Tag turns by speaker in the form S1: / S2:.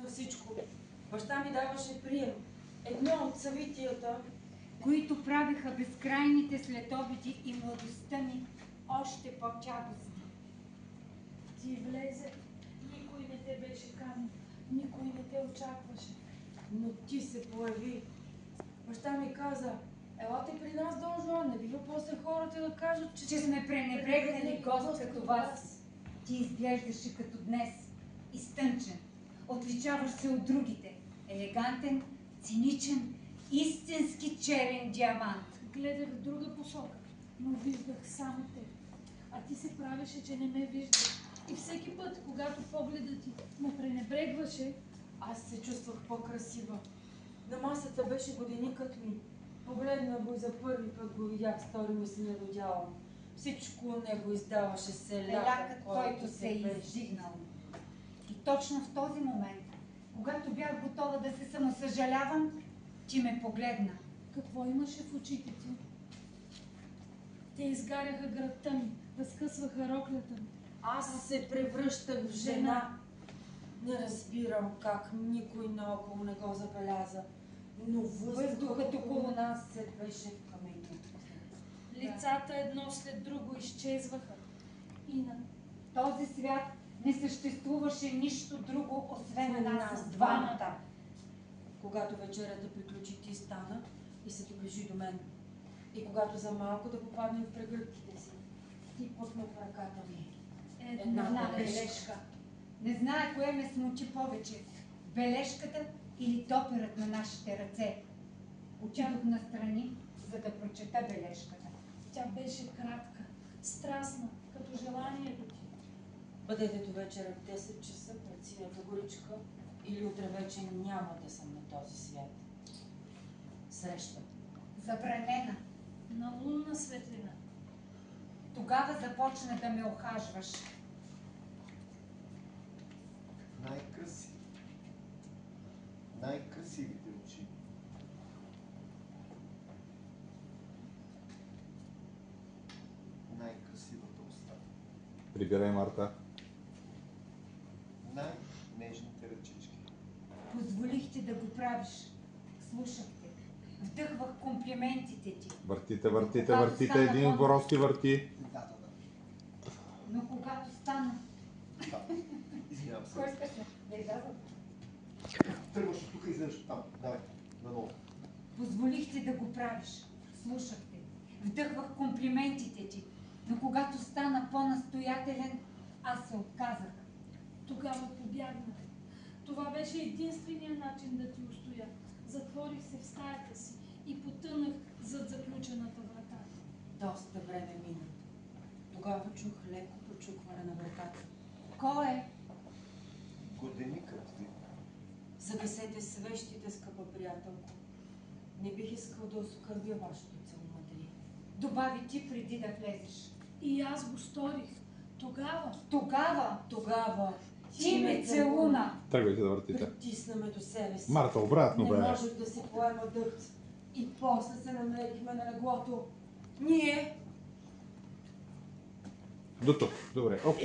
S1: За всичко. Баща ми даваше прием. Едно от събитията,
S2: които правиха безкрайните следобеди и младостта ми още по-тягостни.
S3: Ти влезе, никой не те беше канил, никой не те очакваше.
S1: но ти се появи. Баща ми каза, елате при нас, Дон Жуан, не бива после хората да кажат,
S2: Че сме пренебрегнали гост като вас. Ти изглеждаше като днес, изтънчен. Отличаваш се от другите. Елегантен, циничен, истински черен диамант.
S3: Гледах в друга посока, но виждах само те. А ти се правеше, че не ме виждаш. И всеки път, когато погледът ти ме пренебрегваше,
S1: Аз се чувствах по-красива. На масата беше годеникът ми. Погледна го и за първи път го видях, стори ми се недодяло. Всичко от него издаваше
S2: Селякът, който се е издигнал. И точно в този момент, когато бях готова да се самосъжалявам, ти ме погледна.
S3: какво имаше в очите ти? Те изгаряха градта ми, разкъсваха роклята ми.
S1: Аз се превръщах в жена. Не разбирам как никой наоколо не го забеляза, но въздухът около нас се беше в каменя.
S3: Лицата едно след друго изчезваха. И на
S2: Този свят не съществуваше нищо друго, освен нас двамата.
S1: Когато вечерята приключи, ти стана и се доближи до мен. И когато за малко да попаднем в прегръдките си, ти пъхна в ръката ми
S2: Една бележка. Не знае кое ме смути повече. Бележката или доперът на нашите ръце. Отидох настрани, за да прочета бележката.
S3: Тя беше кратка, страстна, като желанието ти.
S1: Бъдете до вечера в 10 часа пред синята горичка или утре вече няма да съм на този свят. Среща.
S2: Забранена.
S3: На лунна светлина.
S2: Тогава започна да ме охажваш.
S4: Най-красивите очи. Най-красивата уста.
S5: Прибирай, Марта.
S4: Най-нежните ръчички.
S2: Позволихте да го правиш. Слушахте. Вдъхвах комплиментите ти.
S5: Въртите, един Боровски върти.
S4: Да.
S2: Но когато стана...
S4: Извинявам се.
S2: Кой искаш да излязат?
S4: Тръгваш от тук и излезеш от там. Давай, наново.
S2: Позволихте да го правиш. Слушахте. Вдъхвах комплиментите ти. Но когато стана по-настоятелен, аз се отказах.
S3: Тогава побягнах. Това беше единствения начин да ти устоя. Затворих се в стаята си и потънах зад заключената врата.
S1: Доста време мина. Тогава чух леко почукване на вратата.
S2: Кой е?
S4: Годеникът ви.
S1: Загасете свещите, скъпа приятелко. Не бих искал да оскърбя вашето целомъдрие.
S2: Добави ти преди да влезеш.
S3: И аз го сторих.
S2: Тогава
S1: Ти ме целуна.
S5: Тръгвайте да въртите.
S1: Притисна ме до себе си.
S5: Марта, обратно
S1: Не
S5: бе.
S1: можех да си поема дъхт. И после се намлекихме на леглото. Ние
S5: До тук. Добре, окей.